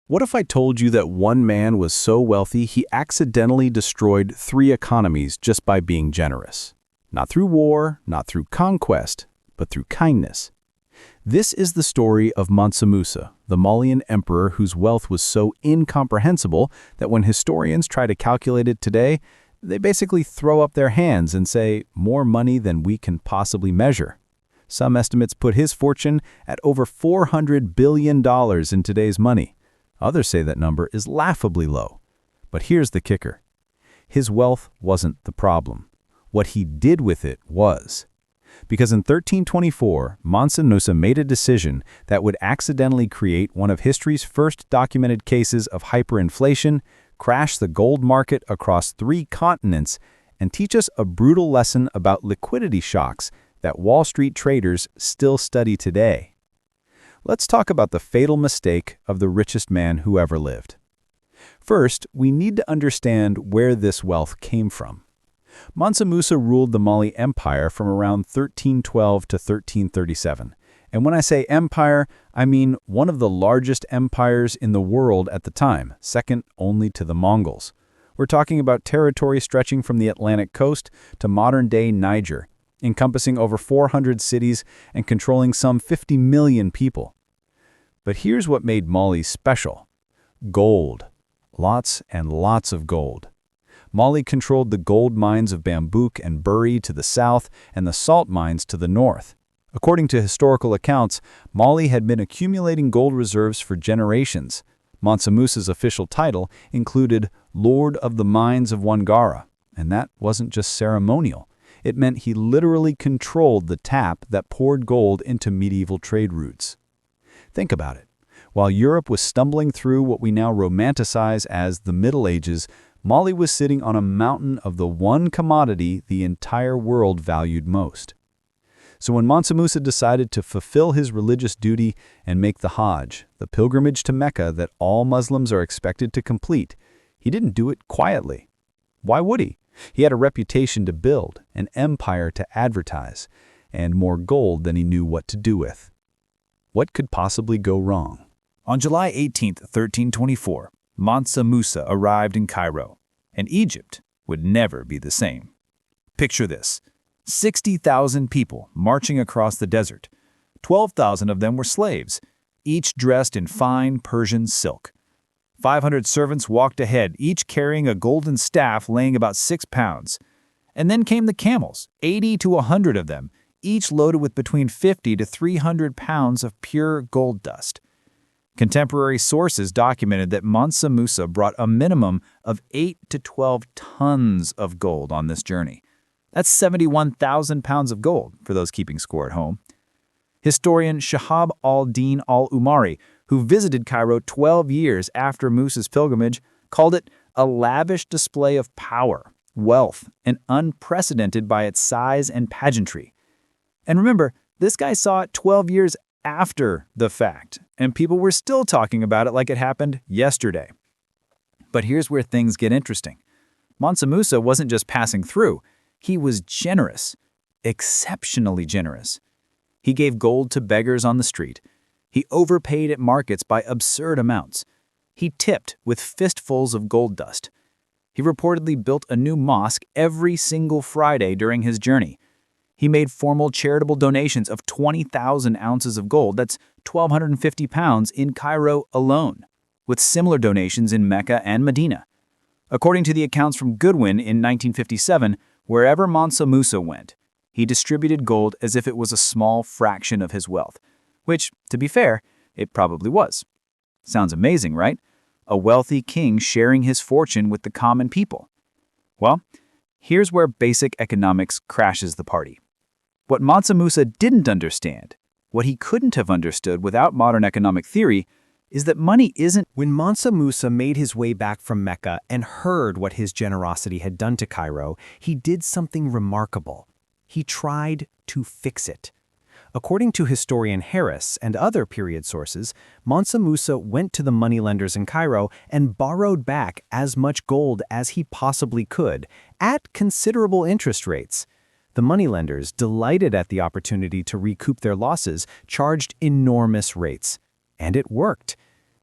What if I told you that one man was so wealthy he accidentally destroyed 3 economies just by being generous? Not through war, not through conquest, but through kindness. This is the story of Mansa Musa, the Malian emperor whose wealth was so incomprehensible that when historians try to calculate it today, they basically throw up their hands and say, more money than we can possibly measure. Some estimates put his fortune at over $400 billion in today's money. Others say that number is laughably low. But here's the kicker. His wealth wasn't the problem. What he did with it was. Because in 1324, Mansa Musa made a decision that would accidentally create one of history's first documented cases of hyperinflation, crash the gold market across 3 continents, and teach us a brutal lesson about liquidity shocks that Wall Street traders still study today. Let's talk about the fatal mistake of the richest man who ever lived. First, we need to understand where this wealth came from. Mansa Musa ruled the Mali Empire from around 1312 to 1337. And when I say empire, I mean one of the largest empires in the world at the time, second only to the Mongols. We're talking about territory stretching from the Atlantic coast to modern-day Niger, encompassing over 400 cities and controlling some 50 million people. But here's what made Mali special. Gold. Lots and lots of gold. Mali controlled the gold mines of Bambouk and Buri to the south and the salt mines to the north. According to historical accounts, Mali had been accumulating gold reserves for generations. Mansa Musa's official title included Lord of the Mines of Wangara, and that wasn't just ceremonial. It meant he literally controlled the tap that poured gold into medieval trade routes. Think about it. While Europe was stumbling through what we now romanticize as the Middle Ages, Mali was sitting on a mountain of the one commodity the entire world valued most. So when Mansa Musa decided to fulfill his religious duty and make the Hajj, the pilgrimage to Mecca that all Muslims are expected to complete, he didn't do it quietly. Why would he? He had a reputation to build, an empire to advertise, and more gold than he knew what to do with. What could possibly go wrong? On July 18, 1324, Mansa Musa arrived in Cairo, and Egypt would never be the same. Picture this. 60,000 people marching across the desert. 12,000 of them were slaves, each dressed in fine Persian silk. 500 servants walked ahead, each carrying a golden staff weighing about 6 pounds. And then came the camels, 80 to 100 of them, each loaded with between 50 to 300 pounds of pure gold dust. Contemporary sources documented that Mansa Musa brought a minimum of 8 to 12 tons of gold on this journey. That's 71,000 pounds of gold, for those keeping score at home. Historian Shihab al-Din al-Umari, who visited Cairo 12 years after Musa's pilgrimage, called it a lavish display of power, wealth, and unprecedented by its size and pageantry. And remember, this guy saw it 12 years after the fact, and people were still talking about it like it happened yesterday. But here's where things get interesting. Mansa Musa wasn't just passing through. He was generous, exceptionally generous. He gave gold to beggars on the street. He overpaid at markets by absurd amounts. He tipped with fistfuls of gold dust. He reportedly built a new mosque every single Friday during his journey. He made formal charitable donations of 20,000 ounces of gold, that's 1,250 pounds, in Cairo alone, with similar donations in Mecca and Medina. According to the accounts from Goodwin in 1957, wherever Mansa Musa went, he distributed gold as if it was a small fraction of his wealth, which, to be fair, it probably was. Sounds amazing, right? A wealthy king sharing his fortune with the common people. Well, here's where basic economics crashes the party. What Mansa Musa didn't understand, what he couldn't have understood without modern economic theory, is that money isn't. When Mansa Musa made his way back from Mecca and heard what his generosity had done to Cairo, he did something remarkable. He tried to fix it. According to historian Harris and other period sources, Mansa Musa went to the moneylenders in Cairo and borrowed back as much gold as he possibly could, at considerable interest rates. The moneylenders, delighted at the opportunity to recoup their losses, charged enormous rates. And it worked.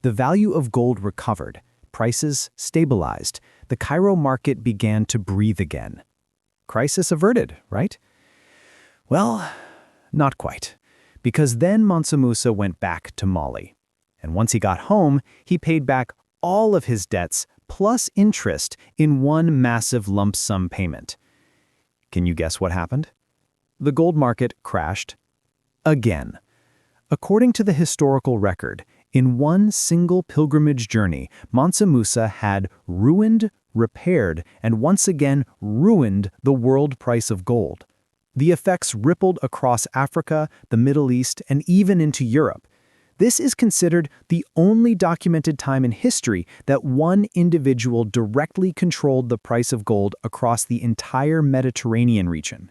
The value of gold recovered, prices stabilized, the Cairo market began to breathe again. Crisis averted, right? Well, not quite, because then Mansa Musa went back to Mali. And once he got home, he paid back all of his debts plus interest in one massive lump sum payment. Can you guess what happened? The gold market crashed again. According to the historical record, in one single pilgrimage journey, Mansa Musa had ruined, repaired, and once again ruined the world price of gold. The effects rippled across Africa, the Middle East, and even into Europe. This is considered the only documented time in history that one individual directly controlled the price of gold across the entire Mediterranean region.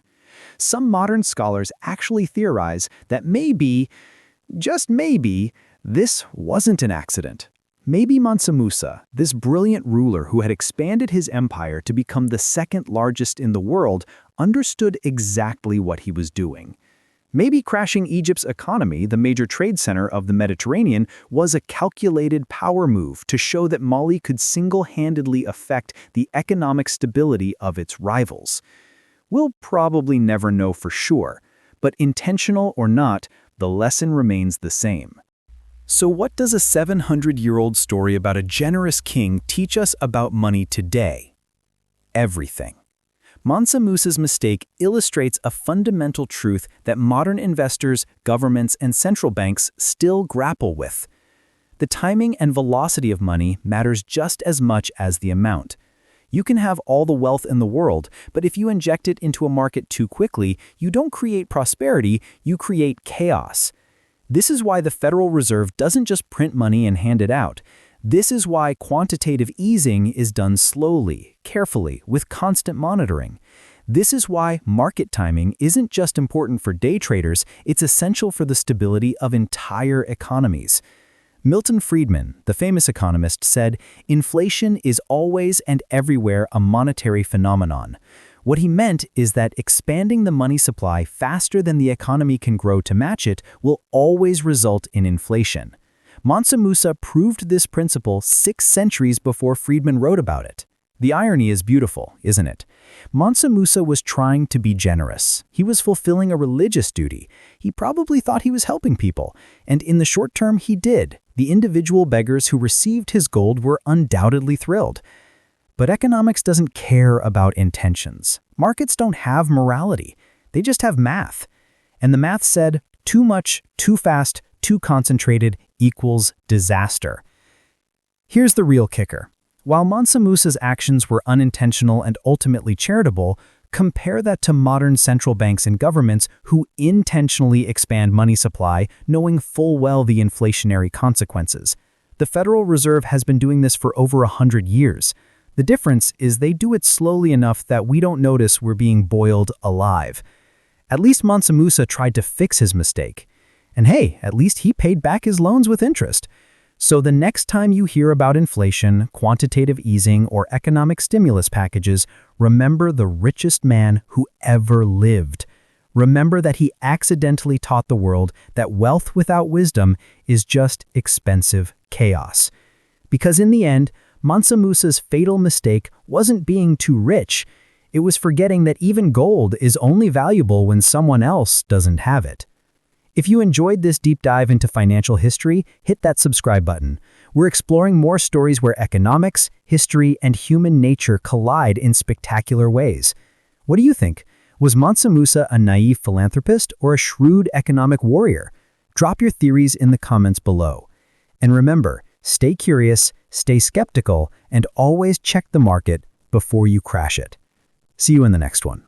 Some modern scholars actually theorize that maybe, just maybe, this wasn't an accident. Maybe Mansa Musa, this brilliant ruler who had expanded his empire to become the second largest in the world, understood exactly what he was doing. Maybe crashing Egypt's economy, the major trade center of the Mediterranean, was a calculated power move to show that Mali could single-handedly affect the economic stability of its rivals. We'll probably never know for sure, but intentional or not, the lesson remains the same. So what does a 700-year-old story about a generous king teach us about money today? Everything. Mansa Musa's mistake illustrates a fundamental truth that modern investors, governments, and central banks still grapple with. The timing and velocity of money matters just as much as the amount. You can have all the wealth in the world, but if you inject it into a market too quickly, you don't create prosperity, you create chaos. This is why the Federal Reserve doesn't just print money and hand it out. This is why quantitative easing is done slowly, carefully, with constant monitoring. This is why market timing isn't just important for day traders, it's essential for the stability of entire economies. Milton Friedman, the famous economist, said, "Inflation is always and everywhere a monetary phenomenon." What he meant is that expanding the money supply faster than the economy can grow to match it will always result in inflation. Mansa Musa proved this principle 6 centuries before Friedman wrote about it. The irony is beautiful, isn't it? Mansa Musa was trying to be generous. He was fulfilling a religious duty. He probably thought he was helping people, and in the short term he did. The individual beggars who received his gold were undoubtedly thrilled. But economics doesn't care about intentions. Markets don't have morality. They just have math. And the math said, too much, too fast, too concentrated equals disaster. Here's the real kicker. While Mansa Musa's actions were unintentional and ultimately charitable, compare that to modern central banks and governments who intentionally expand money supply, knowing full well the inflationary consequences. The Federal Reserve has been doing this for over 100 years. The difference is they do it slowly enough that we don't notice we're being boiled alive. At least Mansa Musa tried to fix his mistake. And hey, at least he paid back his loans with interest. So the next time you hear about inflation, quantitative easing, or economic stimulus packages, remember the richest man who ever lived. Remember that he accidentally taught the world that wealth without wisdom is just expensive chaos. Because in the end, Mansa Musa's fatal mistake wasn't being too rich. It was forgetting that even gold is only valuable when someone else doesn't have it. If you enjoyed this deep dive into financial history, hit that subscribe button. We're exploring more stories where economics, history, and human nature collide in spectacular ways. What do you think? Was Mansa Musa a naive philanthropist or a shrewd economic warrior? Drop your theories in the comments below. And remember, stay curious, stay skeptical, and always check the market before you crash it. See you in the next one.